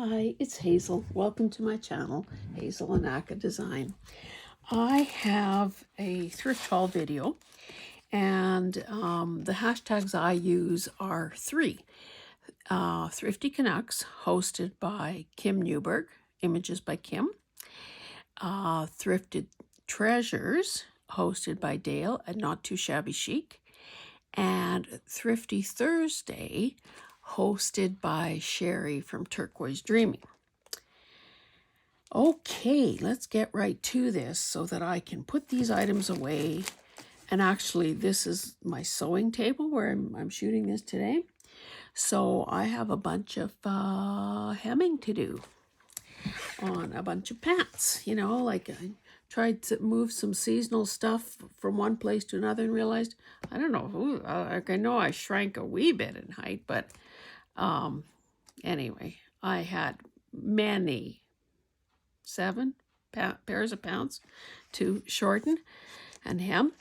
Hi, it's Hazel. Welcome to my channel, Hazel and Aka Design. I have a thrift haul video, and the hashtags I use are three. Thrifty Canucks, hosted by Kim Newberg, images by Kim. Thrifted Treasures, hosted by Dale at Not Too Shabby Chic. And Thrifty Thursday, hosted by Sherry from Turquoise Dreaming. Okay, let's get right to this so that I can put these items away. And actually, this is my sewing table where I'm shooting this today. So I have a bunch of hemming to do on a bunch of pants. You know, like I tried to move some seasonal stuff from one place to another and realized, I don't know, I know I shrank a wee bit in height, but anyway, I had many 7 pairs of pants to shorten and hem.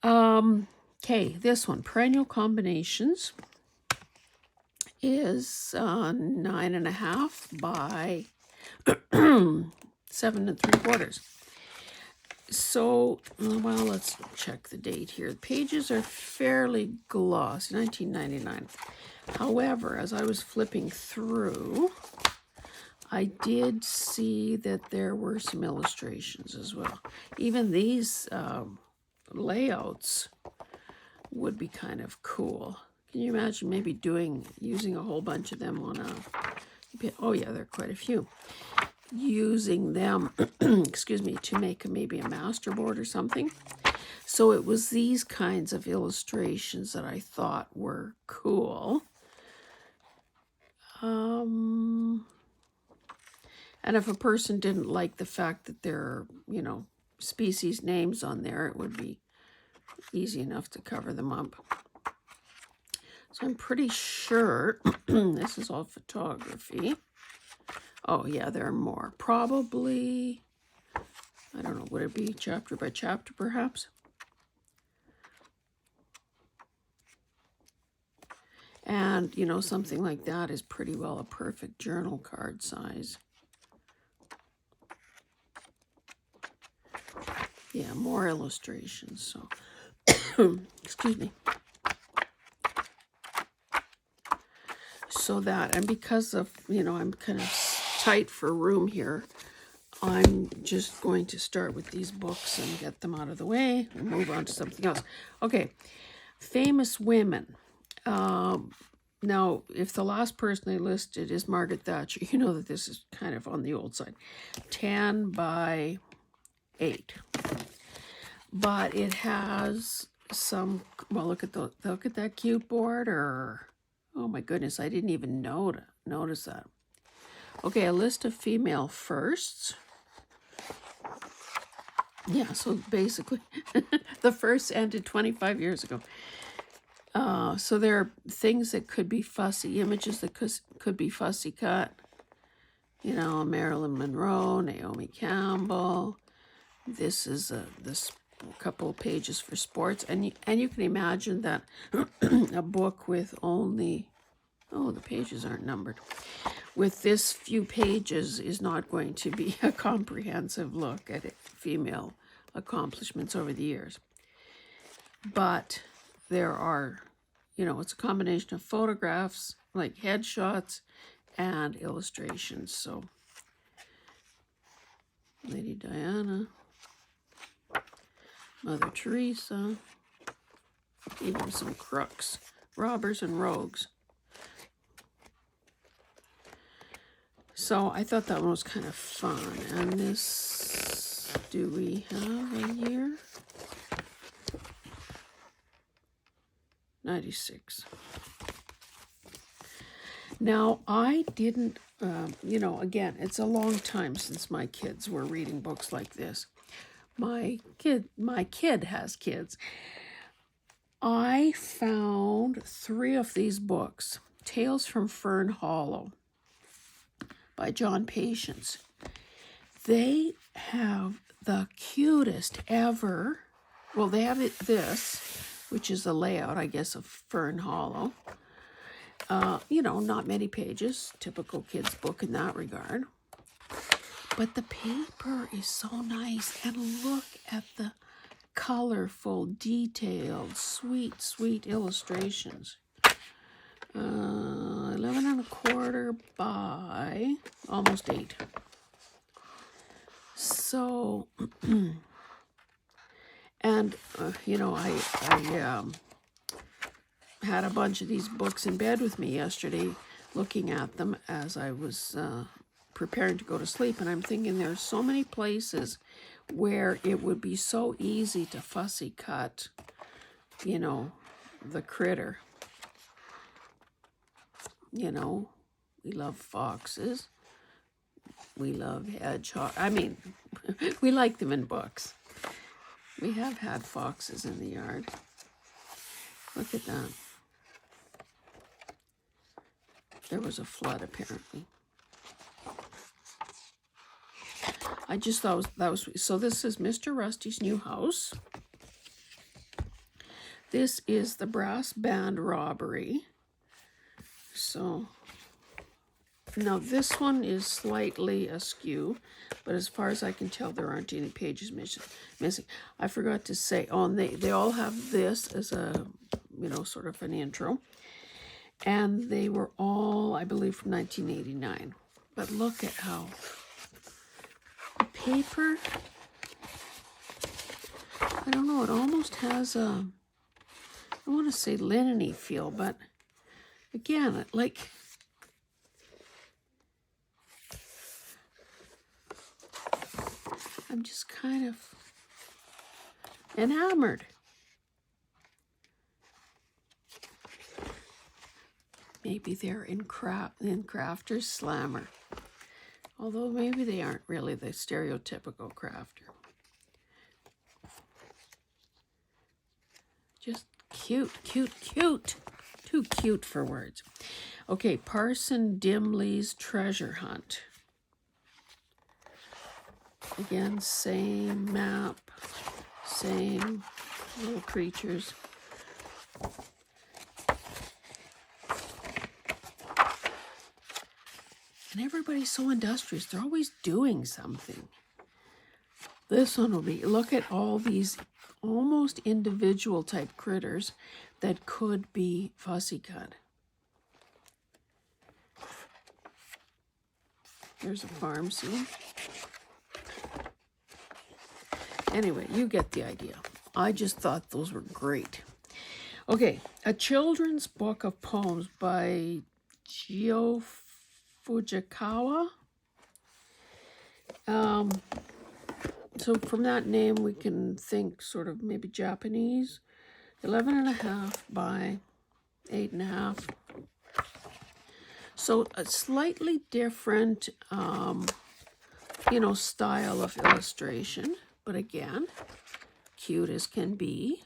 Okay, this one, Perennial Combinations, is 9.5 by 7 3/4. So, well, let's check the date here. The pages are fairly glossy, 1999. However, as I was flipping through, I did see that there were some illustrations as well. Even these layouts would be kind of cool. Can you imagine maybe using a whole bunch of them on a, oh yeah, there are quite a few. Using them, excuse me, to make maybe a masterboard or something. So it was these kinds of illustrations that I thought were cool. And if a person didn't like the fact that there are, you know, species names on there, it would be easy enough to cover them up. So I'm pretty sure this is all photography. Oh yeah, there are more. Probably, I don't know, would it be chapter by chapter perhaps? And, you know, something like that is pretty well a perfect journal card size. Yeah, more illustrations, so, excuse me. So that, and because of, you know, I'm kind of tight for room here, I'm just going to start with these books and get them out of the way and move on to something else. Okay, famous women. Now, if the last person I listed is Margaret Thatcher, you know that this is kind of on the old side. 10 by 8. But it has some, well, look at that cute border. Oh my goodness, I didn't even notice that. Okay, a list of female firsts. Yeah, so basically, the first ended 25 years ago. So there are things that could be fussy, images that could be fussy cut. You know, Marilyn Monroe, Naomi Campbell. This is this couple of pages for sports, and you can imagine that a book with only, oh, the pages aren't numbered, with this few pages is not going to be a comprehensive look at female accomplishments over the years. But there are, you know, it's a combination of photographs, like headshots, and illustrations. So, Lady Diana, Mother Teresa, even some crooks, robbers and rogues. So I thought that one was kind of fun. And this, do we have a year? 96. Now, I didn't, you know, again, it's a long time since my kids were reading books like this. My kid has kids. I found 3 of these books. Tales from Fern Hollow by John Patience. They have the cutest ever, well, they have this, which is a layout, I guess, of Fern Hollow. You know, not many pages, typical kids book in that regard. But the paper is so nice, and look at the colorful, detailed, sweet, sweet illustrations. 11 1/4 by almost 8. So, and you know, I had a bunch of these books in bed with me yesterday, looking at them as I was preparing to go to sleep, and I'm thinking there's so many places where it would be so easy to fussy cut, you know, the critter. You know, we love foxes. We love hedgehogs. I mean, we like them in books. We have had foxes in the yard. Look at that. There was a flood, apparently. I just thought that was sweet. So this is Mr. Rusty's new house. This is the brass band robbery. So now this one is slightly askew, but as far as I can tell, there aren't any pages missing. I forgot to say, oh, and they all have this as a, you know, sort of an intro. And they were all, I believe, from 1989. But look at how the paper, I don't know, it almost has a, I want to say linen-y feel, but again, like, I'm just kind of enamored. Maybe they're in Crafter's Slammer. Although maybe they aren't really the stereotypical crafter. Just cute, cute, cute. Too cute for words. Okay, Parson Dimley's Treasure Hunt. Again, same map, same little creatures. And everybody's so industrious. They're always doing something. This one will be, look at all these almost individual type critters that could be fussy cut. There's a farm scene. Anyway, you get the idea. I just thought those were great. Okay, a children's book of poems by Gio Fujikawa. So from that name, we can think sort of maybe Japanese. 11 1/2 by 8 1/2. So a slightly different, you know, style of illustration. But again, cute as can be.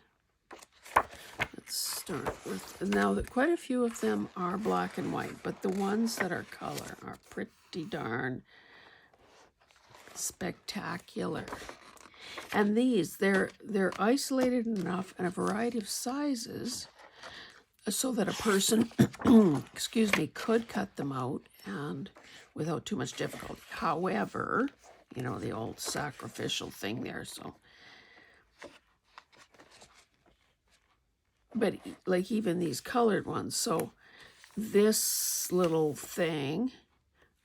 Let's start with, now that quite a few of them are black and white, but the ones that are color are pretty darn spectacular. And these, they're isolated enough and a variety of sizes so that a person, excuse me, could cut them out and without too much difficulty. However, you know, the old sacrificial thing there, so. But like even these colored ones, so this little thing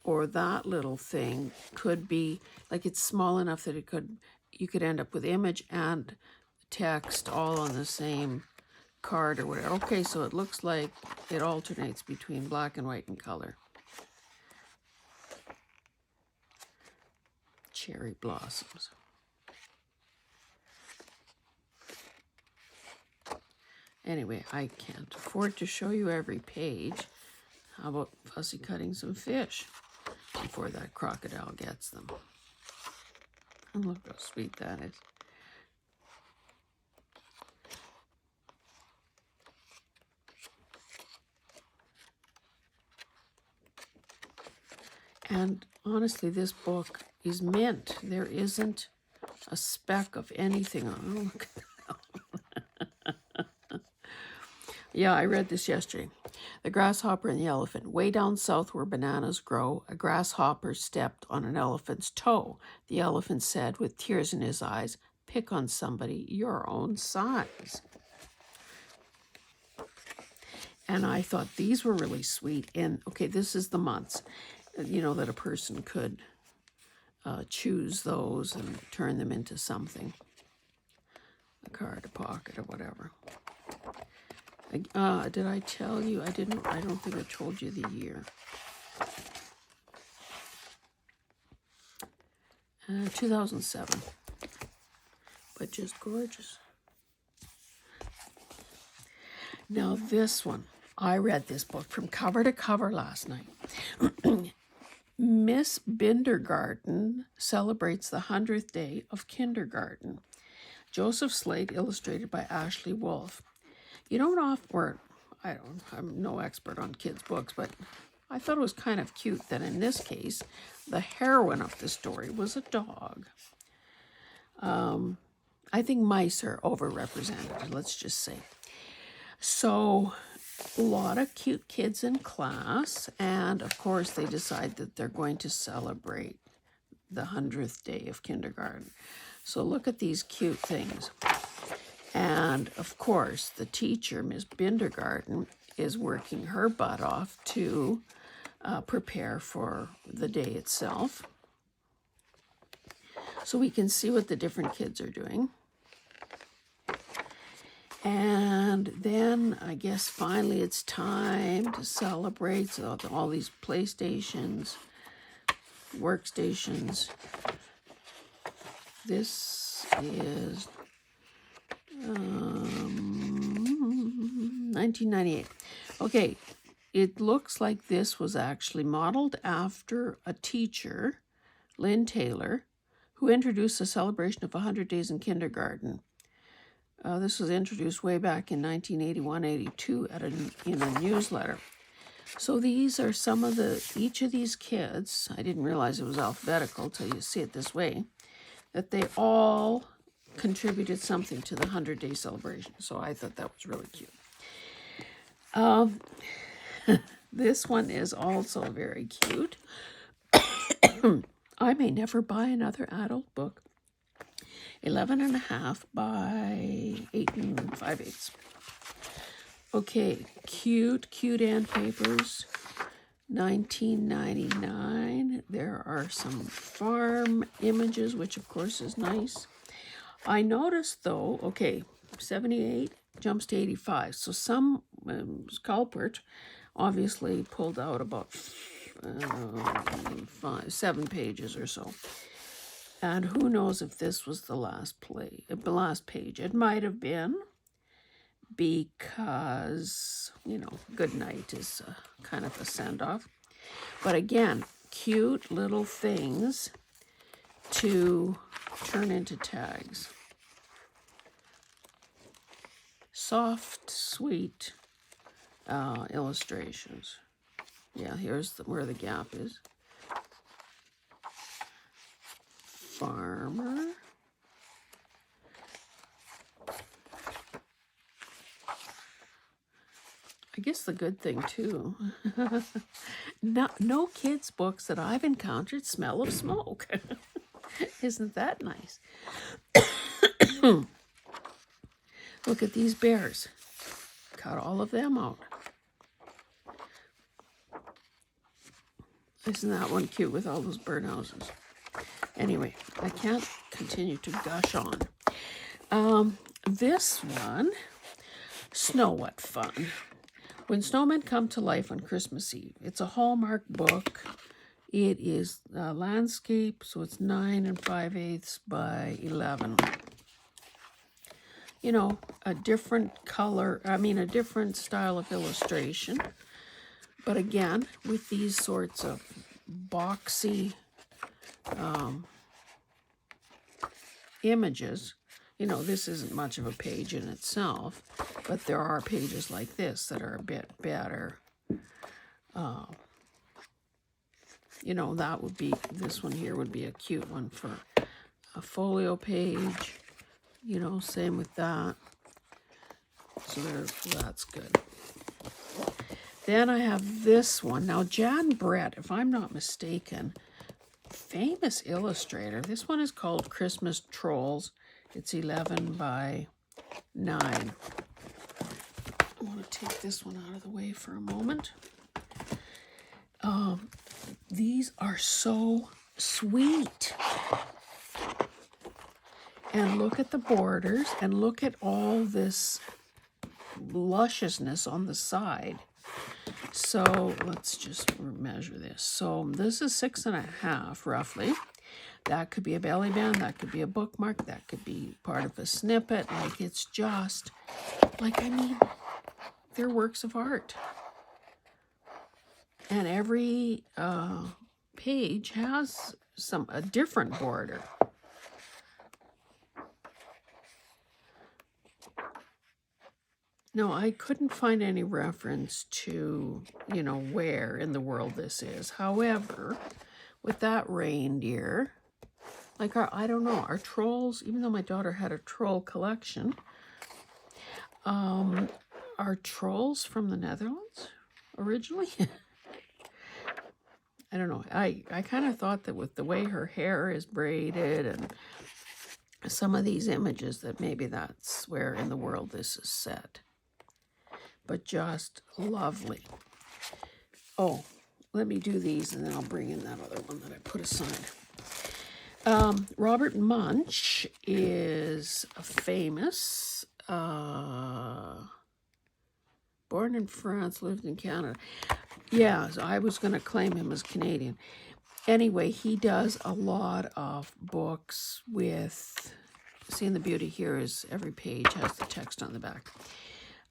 or that little thing could be, like it's small enough that it could, you could end up with image and text all on the same card or whatever. Okay, so it looks like it alternates between black and white and color. Cherry blossoms. Anyway, I can't afford to show you every page. How about fussy cutting some fish before that crocodile gets them? And look how sweet that is. And honestly, this book is mint. There isn't a speck of anything on it. Oh, look at that. Yeah, I read this yesterday. The grasshopper and the elephant. Way down south where bananas grow, a grasshopper stepped on an elephant's toe. The elephant said with tears in his eyes, "Pick on somebody your own size." And I thought these were really sweet. And okay, this is the months, that a person could choose those and turn them into something. A card, a pocket, or whatever. Did I tell you? I didn't. I don't think I told you the year. 2007. But just gorgeous. Now this one, I read this book from cover to cover last night. Miss Bindergarten celebrates the 100th day of kindergarten. Joseph Slade, illustrated by Ashley Wolf. You don't often, I'm no expert on kids' books, but I thought it was kind of cute that in this case, the heroine of the story was a dog. I think mice are overrepresented, let's just say. So, a lot of cute kids in class, and of course they decide that they're going to celebrate the 100th day of kindergarten. So look at these cute things. And of course, the teacher, Miss Bindergarten, is working her butt off to prepare for the day itself. So we can see what the different kids are doing. And then I guess finally it's time to celebrate. So all these PlayStations, workstations. This is 1998. Okay, it looks like this was actually modeled after a teacher, Lynn Taylor, who introduced the celebration of 100 days in kindergarten. This was introduced way back in 1981-82 in a newsletter. So these are some of each of these kids, I didn't realize it was alphabetical till you see it this way, that they all contributed something to the 100-day celebration. So I thought that was really cute. This one is also very cute. I may never buy another adult book. 11.5 by 8 5/8. Okay, cute end papers. 1999. There are some farm images, which of course is nice. I noticed though, okay, 78 jumps to 85. So some culprit obviously pulled out about 7 pages or so. And who knows if this was the last page. It might have been, because, good night is kind of a send-off. But again, cute little things to turn into tags. Soft, sweet illustrations. Yeah, here's where the gap is. Farmer. I guess the good thing too, no kids' books that I've encountered smell of smoke. Isn't that nice? Look at these bears. Cut all of them out. Isn't that one cute with all those birdhouses? Anyway, I can't continue to gush on. This one, Snow What Fun. When Snowmen Come to Life on Christmas Eve. It's a Hallmark book. It is landscape, so it's 9 5/8 by 11. A different color, a different style of illustration. But again, with these sorts of boxy images, this isn't much of a page in itself, but there are pages like this that are a bit better. That would be, this one here would be a cute one for a folio page. Same with that. So that's good. Then I have this one. Now, Jan Brett, if I'm not mistaken, famous illustrator. This one is called Christmas Trolls. It's 11 by 9. I want to take this one out of the way for a moment. These are so sweet. And look at the borders and look at all this lusciousness on the side. So let's just measure this. So this is 6.5 roughly. That could be a belly band, that could be a bookmark, that could be part of a snippet. Like, it's just, like, I mean, they're works of art. And every page has a different border. No, I couldn't find any reference to, you know, where in the world this is. However, with that reindeer, like, I don't know, our trolls, even though my daughter had a troll collection, are trolls from the Netherlands originally? I don't know. I kind of thought that with the way her hair is braided and some of these images that maybe that's where in the world this is set. But just lovely. Oh, let me do these and then I'll bring in that other one that I put aside. Robert Munch is famous. Born in France, lived in Canada. Yeah, so I was going to claim him as Canadian. Anyway, he does a lot of books with, seeing the beauty here is every page has the text on the back.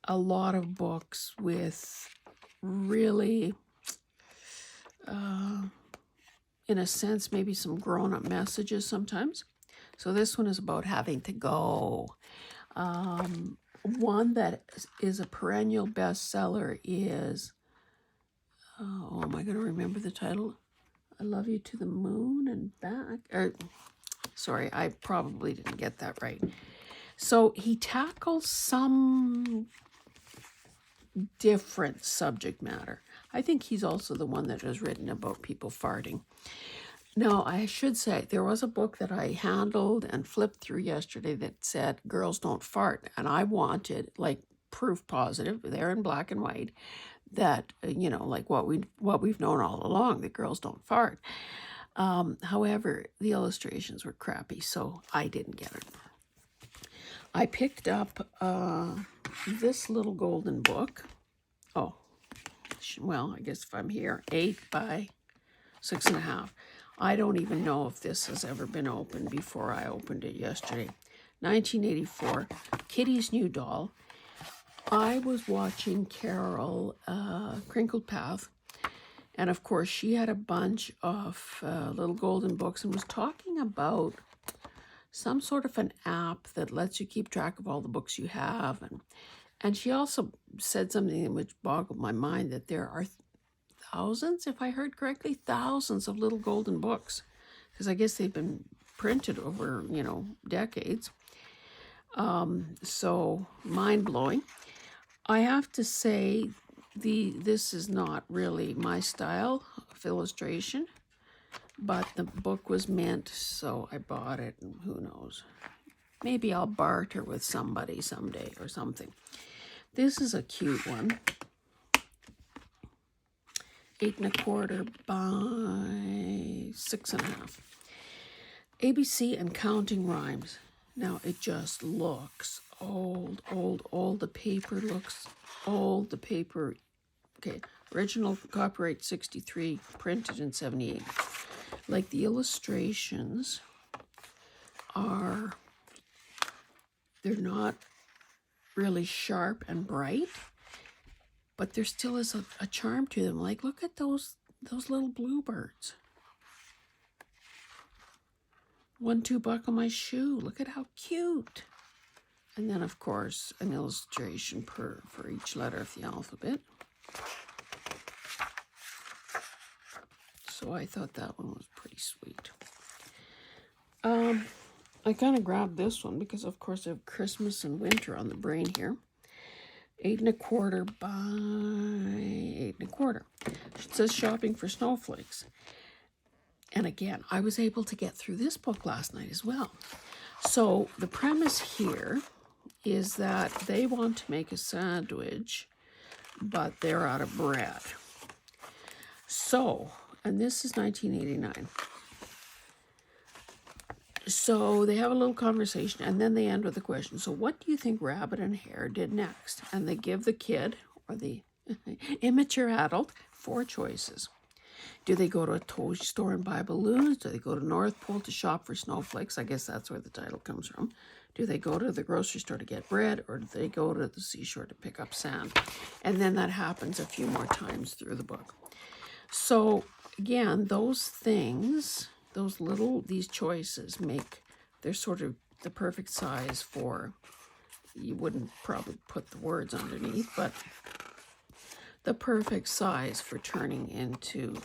A lot of books with really, in a sense, maybe some grown-up messages sometimes. So this one is about having to go. One that is a perennial bestseller is, oh, am I going to remember the title? I Love You to the Moon and Back. Sorry, I probably didn't get that right. So he tackles some different subject matter. I think he's also the one that has written about people farting. Now, I should say, there was a book that I handled and flipped through yesterday that said, girls don't fart. And I wanted, like, proof positive, there in black and white, that, you know, like what we've known all along, that girls don't fart. However, the illustrations were crappy, so I didn't get it. I picked up this little golden book. Oh, well, I guess if I'm here, 8 by 6.5. I don't even know if this has ever been opened before I opened it yesterday. 1984, Kitty's New Doll. I was watching Carol, Crinkled Path, and of course she had a bunch of little golden books and was talking about some sort of an app that lets you keep track of all the books you have. And she also said something which boggled my mind, that there are thousands, if I heard correctly, thousands of little golden books, because I guess they've been printed over, you know, decades. So mind-blowing. I have to say, this is not really my style of illustration, but the book was mint, so I bought it, and who knows. Maybe I'll barter with somebody someday or something. This is a cute one. 8.25 by 6.5. ABC and Counting Rhymes. Now, it just looks old. All the paper looks old. The paper, okay, original copyright 63, printed in 78. Like, the illustrations are, they're not really sharp and bright, but there still is a charm to them. Like, look at those little bluebirds. 1-2 buckle my shoe. Look at how cute. And then, of course, an illustration for each letter of the alphabet. So I thought that one was pretty sweet. I kind of grabbed this one because, of course, I have Christmas and winter on the brain here. 8¼ by 8¼ It says shopping for snowflakes. And again, I was able to get through this book last night as well. So the premise here is that they want to make a sandwich, but they're out of bread. So, and this is 1989. So they have a little conversation, and then they end with a question. So what do you think Rabbit and Hare did next? And they give the kid, or the immature adult, 4 choices. Do they go to a toy store and buy balloons? Do they go to North Pole to shop for snowflakes? I guess that's where the title comes from. Do they go to the grocery store to get bread? Or do they go to the seashore to pick up sand? And then that happens a few more times through the book. So again, those things, these choices they're sort of the perfect size for, you wouldn't probably put the words underneath, but the perfect size for turning into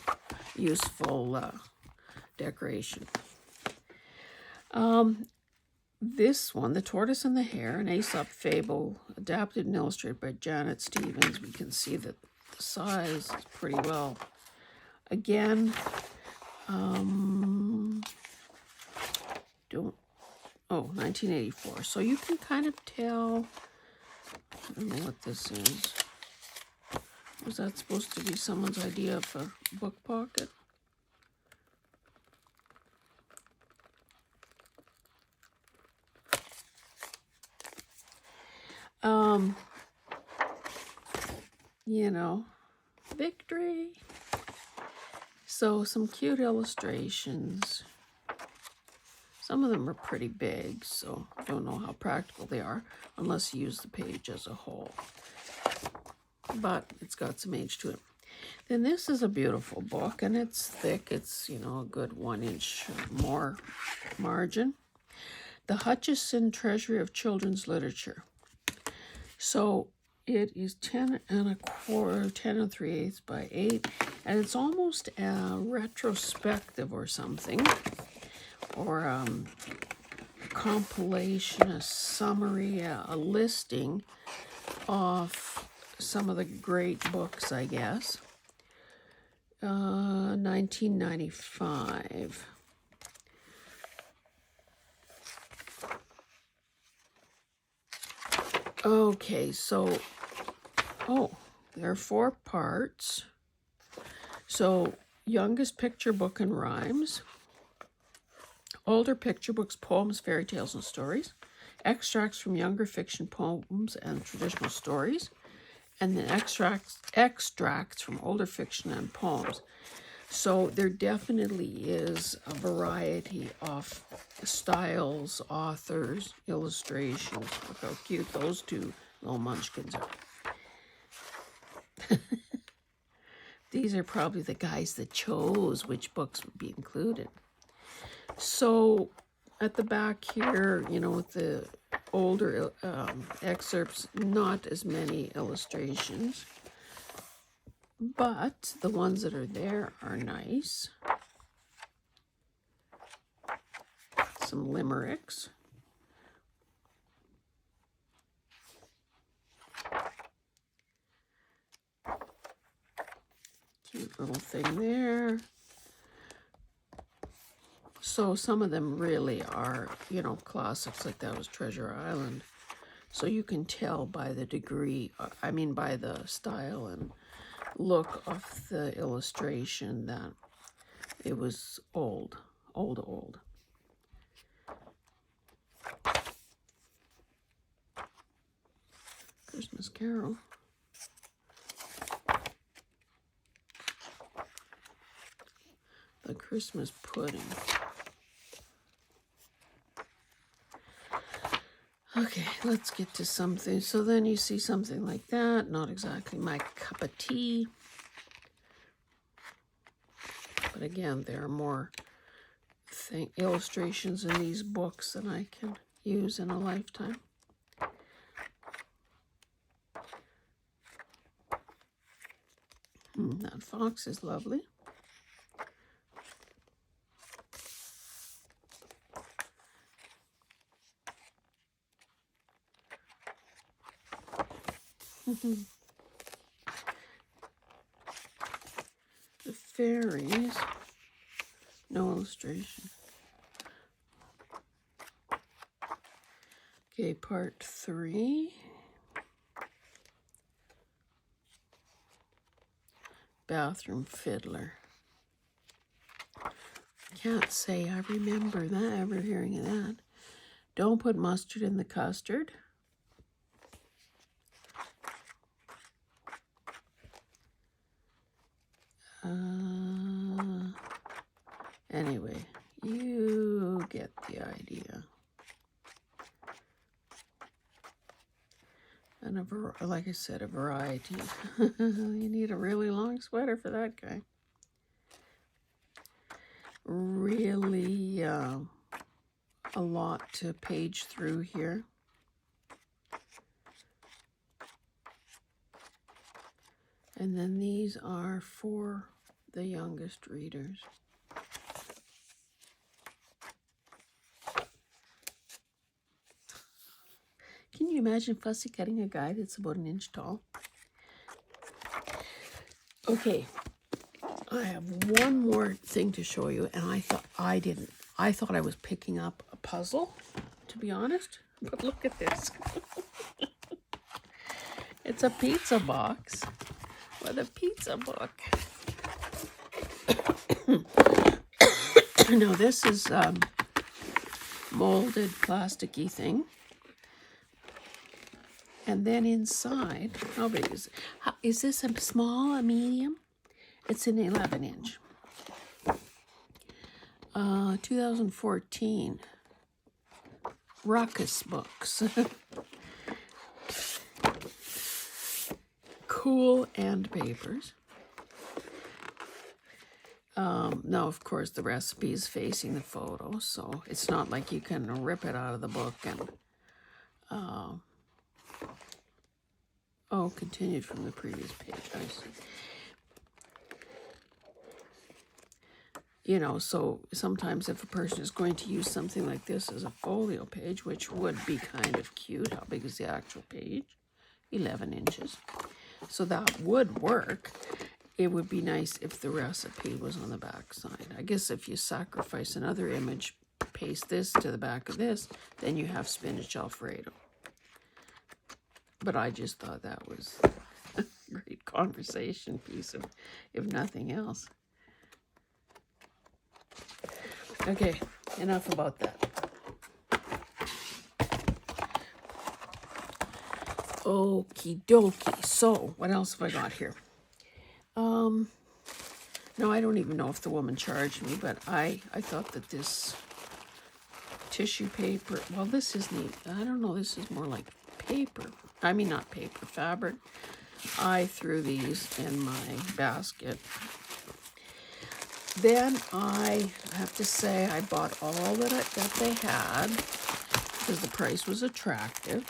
useful decoration. This one, The Tortoise and the Hare, an Aesop fable, adapted and illustrated by Janet Stevens. We can see that the size is pretty well. Again, 1984. So you can kind of tell, I don't know what this is. Was that supposed to be someone's idea of a book pocket? You know, victory. So some cute illustrations. Some of them are pretty big, so I don't know how practical they are unless you use the page as a whole. But it's got some age to it. Then this is a beautiful book, and it's thick. It's, a good 1-inch more margin. The Hutchison Treasury of Children's Literature. So it is 10 3/8 by 8, and it's almost a retrospective or something, or a compilation, a summary, a listing of some of the great books, I guess. 1995. Okay, so, there are 4 parts. So, youngest picture book and rhymes. Older picture books, poems, fairy tales, and stories. Extracts from younger fiction poems and traditional stories. And then extracts from older fiction and poems. So there definitely is a variety of styles, authors, illustrations. Look how cute those 2 little munchkins are. These are probably the guys that chose which books would be included. So at the back here, with the older excerpts, not as many illustrations. But the ones that are there are nice. Some limericks. Cute little thing there. So some of them really are, classics, like that was Treasure Island. So you can tell by the by the style and look of the illustration that it was old. Christmas Carol. The Christmas Pudding. Okay, let's get to something. So then you see something like that. Not exactly my cup of tea. But again, there are more illustrations in these books than I can use in a lifetime. That fox is lovely. The fairies. No illustration. Okay, part 3. Bathroom fiddler. Can't say I remember that, ever hearing of that. Don't put mustard in the custard. Anyway, you get the idea. And like I said, a variety. You need a really long sweater for that guy. Really a lot to page through here. And then these are for the youngest readers. Can you imagine Fussy cutting a guy that's about an inch tall? Okay, I have one more thing to show you, and I thought I was picking up a puzzle, to be honest. But look at this. It's a pizza box with a pizza book. Now this is molded plasticky thing. And then inside, how big is it? Is this a small, a medium? It's an 11-inch. 2014. Ruckus books. Cool and papers. Now, of course, the recipe is facing the photo, so it's not like you can rip it out of the book and... continued from the previous page, I see. You know, so sometimes if a person is going to use something like this as a folio page, which would be kind of cute. How big is the actual page? 11 inches. So that would work. It would be nice if the recipe was on the back side. I guess if you sacrifice another image, paste this to the back of this, then you have spinach Alfredo. But I just thought that was a great conversation piece, if nothing else. Okay, enough about that. Okie dokie. So, what else have I got here? No, I don't even know if the woman charged me, but I thought that this tissue paper, well, this is neat. I don't know, this is more like paper. I mean, not paper, fabric. I threw these in my basket. Then I have to say I bought all that they had because the price was attractive.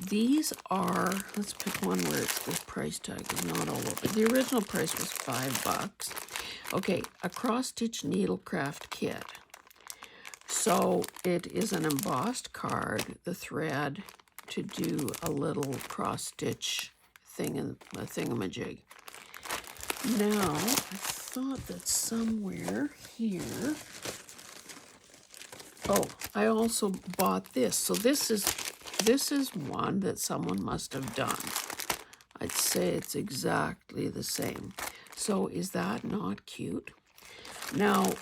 These are, let's pick one where the price tag is not all over. The original price was $5. Okay, a cross-stitch needlecraft kit. So it is an embossed card, the thread to do a little cross-stitch thing in a thingamajig. Now, I thought that somewhere here, oh, I also bought this. So this is one that someone must have done. I'd say it's exactly the same. So is that not cute? Now,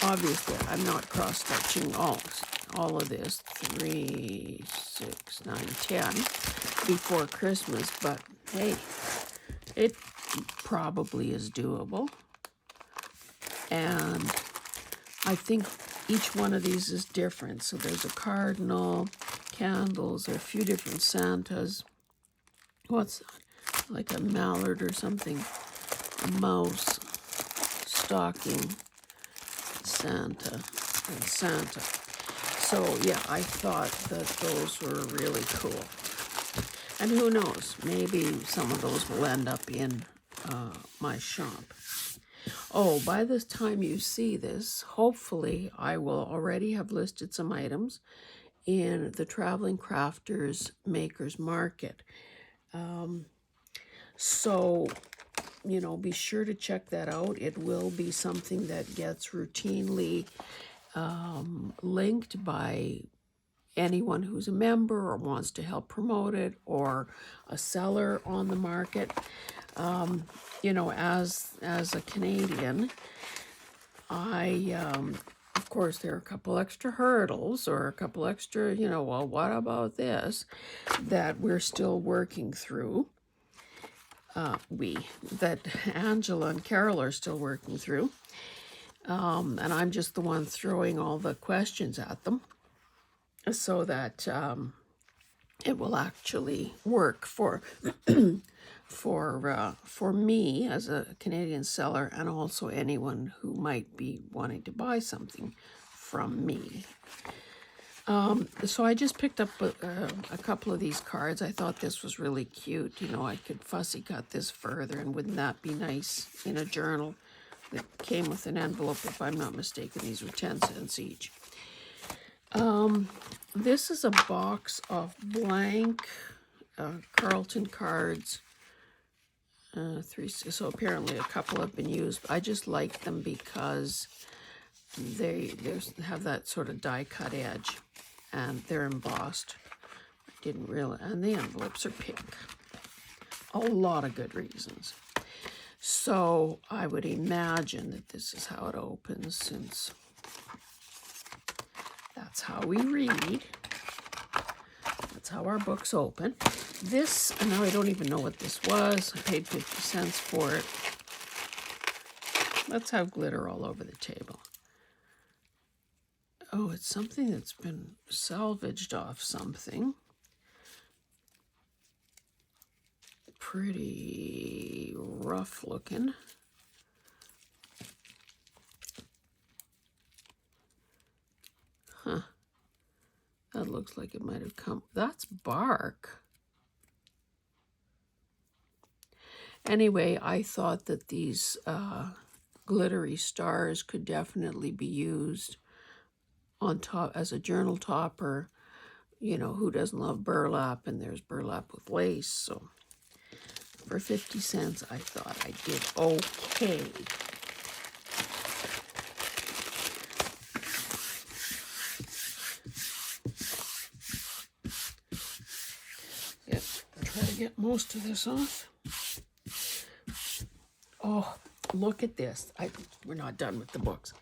obviously, I'm not cross-stitching all of this, 3, 6, 9, 10, before Christmas, but hey, it probably is doable. And I think each one of these is different. So there's a cardinal, candles, there are a few different Santas. What's that? Like a mallard or something. A mouse, stocking, Santa, and Santa. So yeah, I thought that those were really cool. And who knows, maybe some of those will end up in my shop. Oh, by the time you see this, hopefully I will already have listed some items in the Traveling Crafters Makers Market. So, you know, be sure to check that out. It will be something that gets routinely linked by anyone who's a member or wants to help promote it, or a seller on the market. You know, as a Canadian, of course, there are a couple extra hurdles or a couple extra, you know, well, what about this, that we're still working through. That Angela and Carol are still working through. And I'm just the one throwing all the questions at them so that it will actually work for for me as a Canadian seller, and also anyone who might be wanting to buy something from me. So I just picked up a couple of these cards. I thought this was really cute. You know, I could fussy cut this further, and wouldn't that be nice in a journal that came with an envelope? If I'm not mistaken, these were 10 cents each. This is a box of blank Carlton cards. So apparently a couple have been used. I just like them because they have that sort of die cut edge, and they're embossed. I didn't realize, and the envelopes are pink. A lot of good reasons. So I would imagine that this is how it opens, since that's how we read. That's how our books open. This, and now I don't even know what this was. I paid 50 cents for it. Let's have glitter all over the table. Oh, it's something that's been salvaged off something. Pretty rough looking. Huh. That looks like it might have come. That's bark. Anyway, I thought that these glittery stars could definitely be used on top as a journal topper. You know, who doesn't love burlap? And there's burlap with lace. So for 50 cents, I thought I did okay. Yep, try to get most of this off. Oh, look at this. We're not done with the books.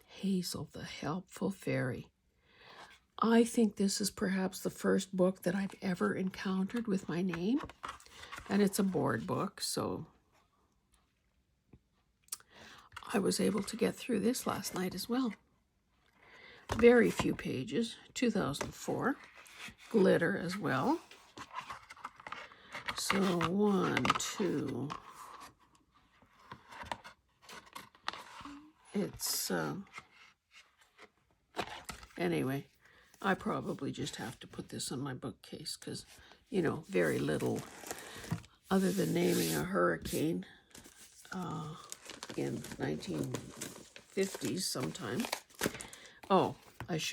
Hazel, the Helpful Fairy. I think this is perhaps the first book that I've ever encountered with my name. And it's a board book, so I was able to get through this last night as well. Very few pages, 2004. Glitter as well. So 1, 2... It's, anyway, I probably just have to put this on my bookcase because, you know, very little other than naming a hurricane in 1950s sometime. Oh,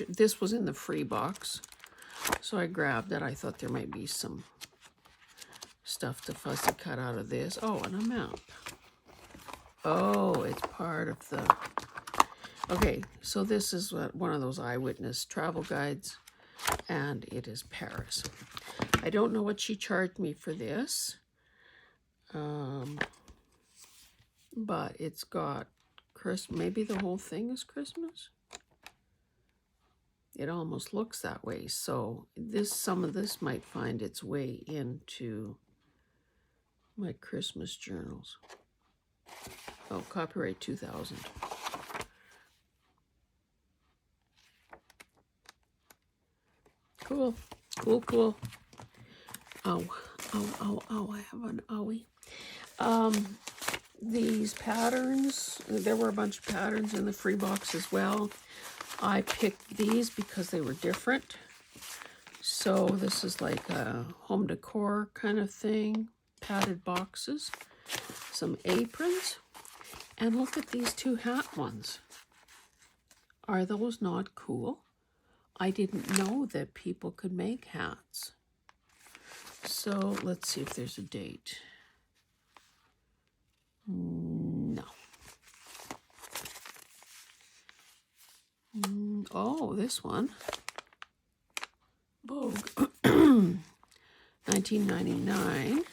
this was in the free box, so I grabbed it. I thought there might be some stuff to fussy cut out of this. Oh, and a map. Oh, it's part of the... Okay, so this is one of those eyewitness travel guides, and it is Paris. I don't know what she charged me for this, but it's got Christmas. Maybe the whole thing is Christmas? It almost looks that way. So some of this might find its way into my Christmas journals. Oh, copyright 2000. Cool, cool, cool. Oh, I have an owie. These patterns, there were a bunch of patterns in the free box as well. I picked these because they were different. So this is like a home decor kind of thing. Padded boxes, some aprons, and look at these two hat ones. Are those not cool? I didn't know that people could make hats. So let's see if there's a date. No. Oh, this one. Vogue. 1999.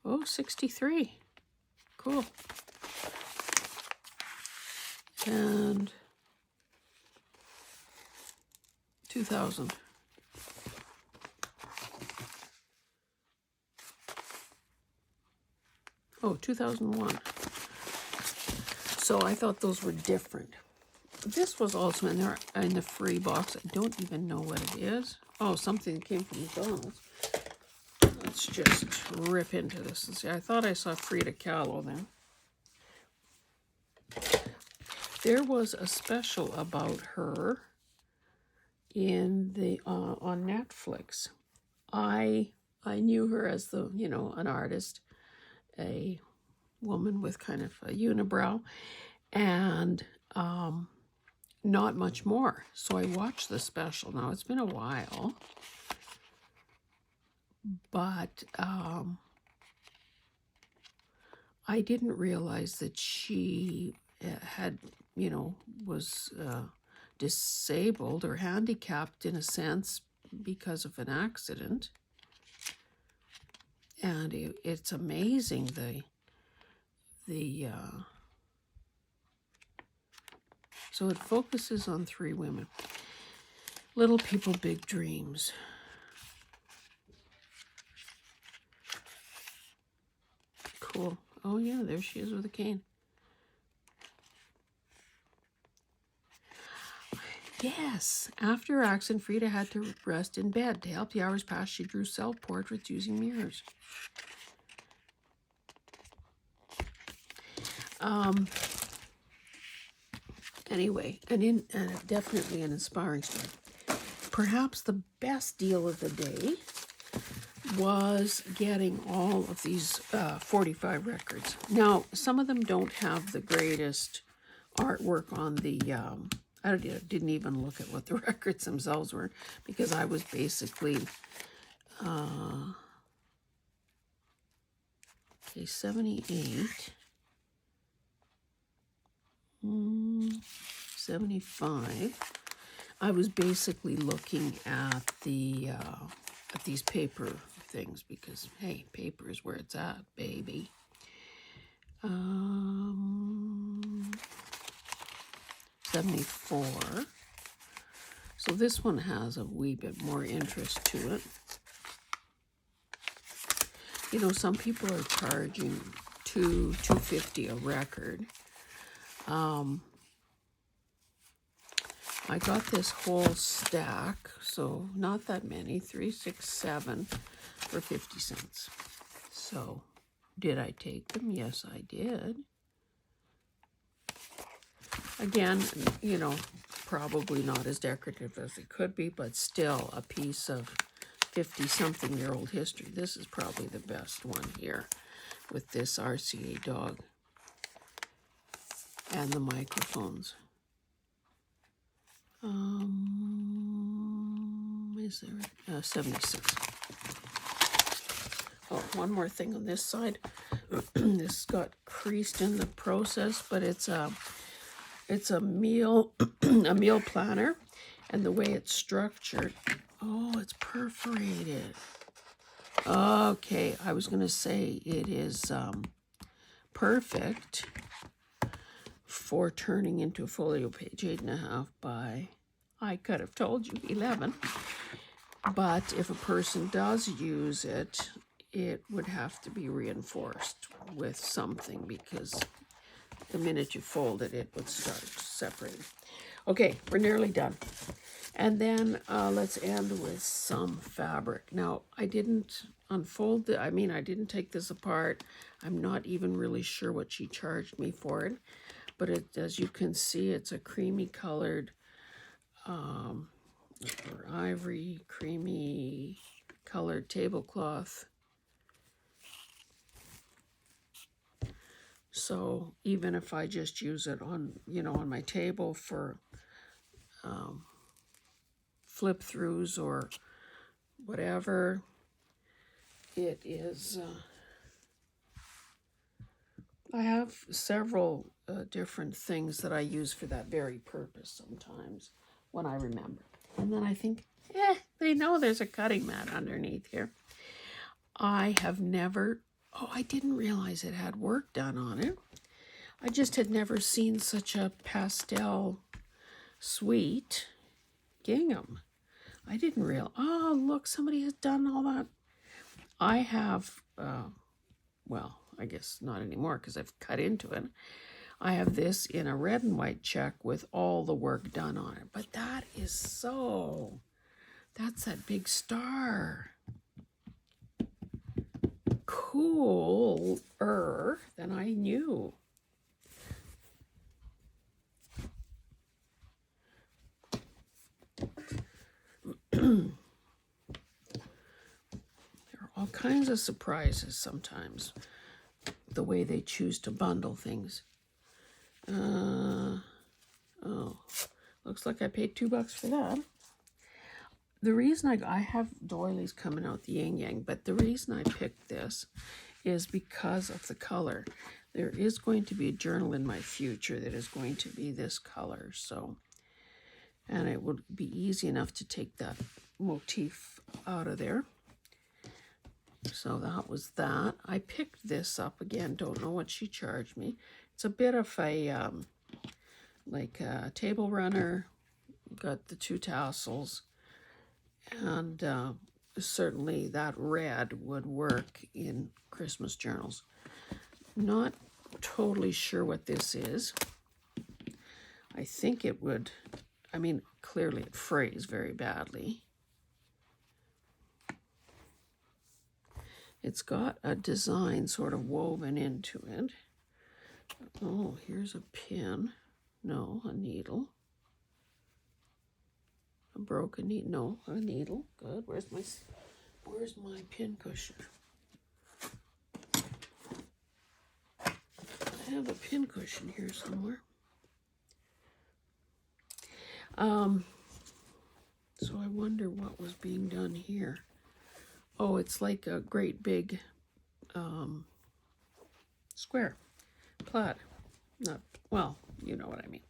Oh, 63. Cool. And 2000. Oh, 2001. So I thought those were different. This was also in there in the free box. I don't even know what it is. Oh, something that came from McDonald's. Let's just rip into this and see. I thought I saw Frida Kahlo then. There was a special about her in the on Netflix. I knew her as the, you know, an artist, a woman with kind of a unibrow, and not much more. So I watched the special. Now it's been a while, but I didn't realize that she had, you know, was disabled or handicapped in a sense because of an accident. And it's amazing so it focuses on 3 women. Little people, big dreams. Cool. Oh yeah, there she is with a cane. Yes, after her accident, Frida had to rest in bed. To help the hours pass, she drew self-portraits using mirrors. Anyway, and definitely an inspiring story. Perhaps the best deal of the day was getting all of these 45 records. Now, some of them don't have the greatest artwork on the, I didn't even look at what the records themselves were, because I was basically, okay, 78, 75. I was basically looking at the at these paper things because, hey, paper is where it's at, baby. 74. So this one has a wee bit more interest to it. You know, some people are charging $250 a record. I got this whole stack, so not that many, 3, 6, 7 for 50 cents. So, did I take them? Yes, I did. Again, you know, probably not as decorative as it could be, but still a piece of 50-something-year-old history. This is probably the best one here with this RCA dog and the microphones. Is there 76? Oh, one more thing on this side. This got creased in the process, but it's a meal a meal planner, and the way it's structured. Oh, it's perforated. Okay, I was gonna say it is perfect for turning into a folio page, 8.5 by, I could have told you, 11. But if a person does use it, it would have to be reinforced with something, because the minute you fold it, it would start separating. Okay, we're nearly done. And then let's end with some fabric. Now, I didn't unfold it. I mean, I didn't take this apart. I'm not even really sure what she charged me for it. But it, as you can see, it's a creamy colored, or ivory, creamy colored tablecloth. So even if I just use it on, on my table for flip throughs or whatever, it is, I have several different things that I use for that very purpose sometimes when I remember. And then I think, they know there's a cutting mat underneath here. I have never, I didn't realize it had work done on it. I just had never seen such a pastel sweet gingham. I didn't realize, look, somebody has done all that. I have, well, I guess not anymore because I've cut into it. I have this in a red and white check with all the work done on it. But that is so, that's that big star. Cooler than I knew. There are all kinds of surprises sometimes, the way they choose to bundle things. Looks like I paid $2 for that. The reason I have doilies coming out the yin yang, but the reason I picked this is because of the color. There is going to be a journal in my future that is going to be this color, so, and it would be easy enough to take that motif out of there. So that was that. I picked this up again, don't know what she charged me. It's a bit of a, like a table runner, got the 2 tassels, and certainly that red would work in Christmas journals. Not totally sure what this is. I think it would, I mean, clearly it frays very badly. It's got a design sort of woven into it. Oh, here's a pin. No, a needle. A broken needle. No, a needle. Good. Where's my pin cushion? I have a pin cushion here somewhere. So I wonder what was being done here. Oh, it's like a great big square. Plaid. Not, well, you know what I mean.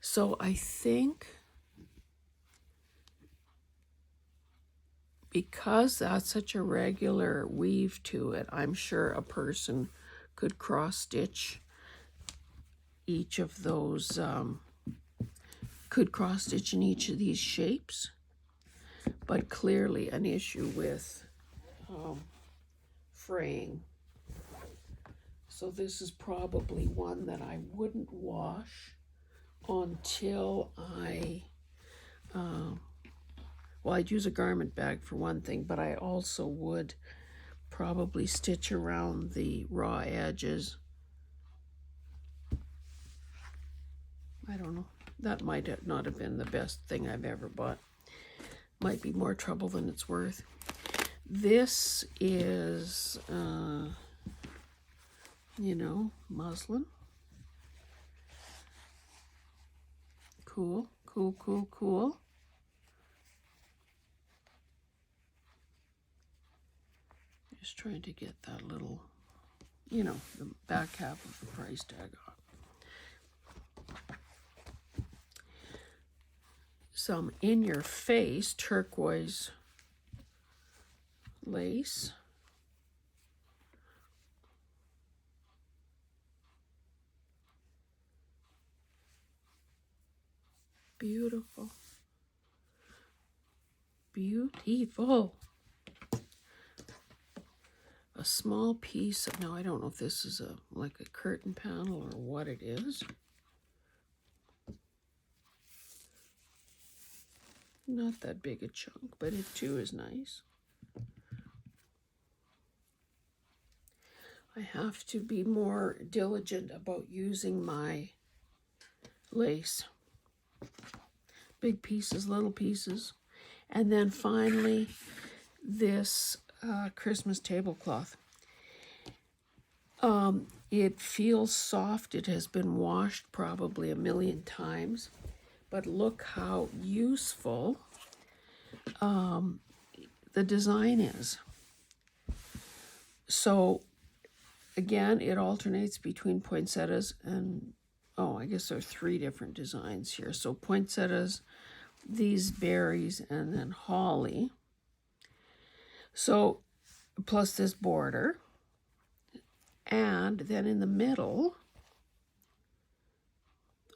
So I think because that's such a regular weave to it, I'm sure a person could cross stitch each of those, could cross stitch in each of these shapes, but clearly an issue with fraying. So this is probably one that I wouldn't wash until I, well, I'd use a garment bag for one thing, but I also would probably stitch around the raw edges. I don't know. That might not have been the best thing I've ever bought. Might be more trouble than it's worth. This is, muslin. Cool, cool, cool, cool. Just trying to get that little, the back half of the price tag off. Some in-your-face turquoise lace. Beautiful. Beautiful. A small piece of, now I don't know if this is like a curtain panel or what it is. Not that big a chunk, but it too is nice. I have to be more diligent about using my lace. Big pieces, little pieces. And then finally, this Christmas tablecloth. It feels soft. It has been washed probably 1,000,000 times. But look how useful the design is. So again, it alternates between poinsettias and, oh, I guess there are 3 different designs here. So poinsettias, these berries, and then holly. So plus this border. And then in the middle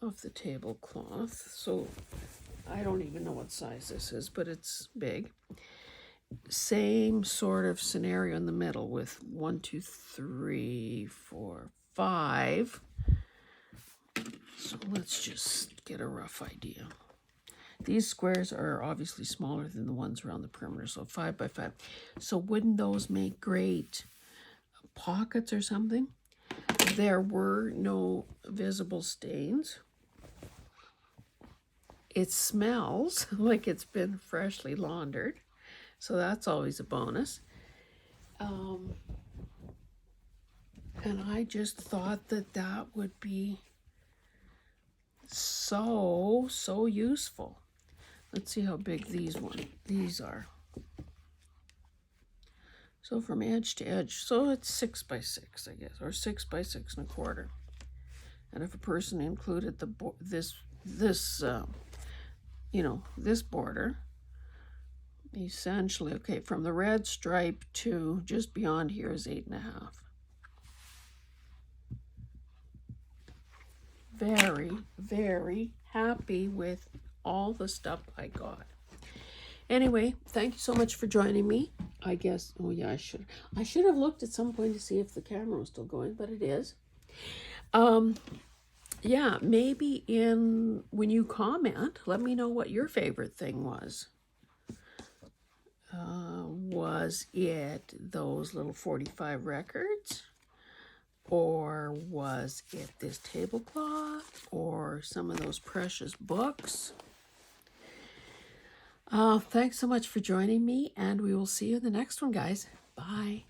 of the tablecloth, so I don't even know what size this is, but it's big. Same sort of scenario in the middle with 1, 2, 3, 4, 5. So let's just get a rough idea. These squares are obviously smaller than the ones around the perimeter, so 5 by 5. So wouldn't those make great pockets or something? There were no visible stains. It smells like it's been freshly laundered, so that's always a bonus. And I just thought that that would be so useful. Let's see how big these are. So from edge to edge, so it's 6 by 6, I guess, or 6 by 6 1/4. And if a person included this border, essentially, okay, from the red stripe to just beyond here is 8.5. Very, very happy with all the stuff I got. Anyway, thank you so much for joining me. I guess, oh yeah, I should have looked at some point to see if the camera was still going, but it is. Yeah, maybe when you comment, let me know what your favorite thing was. Was it those little 45 records? Or was it this tablecloth? Or some of those precious books? Thanks so much for joining me, and we will see you in the next one, guys. Bye.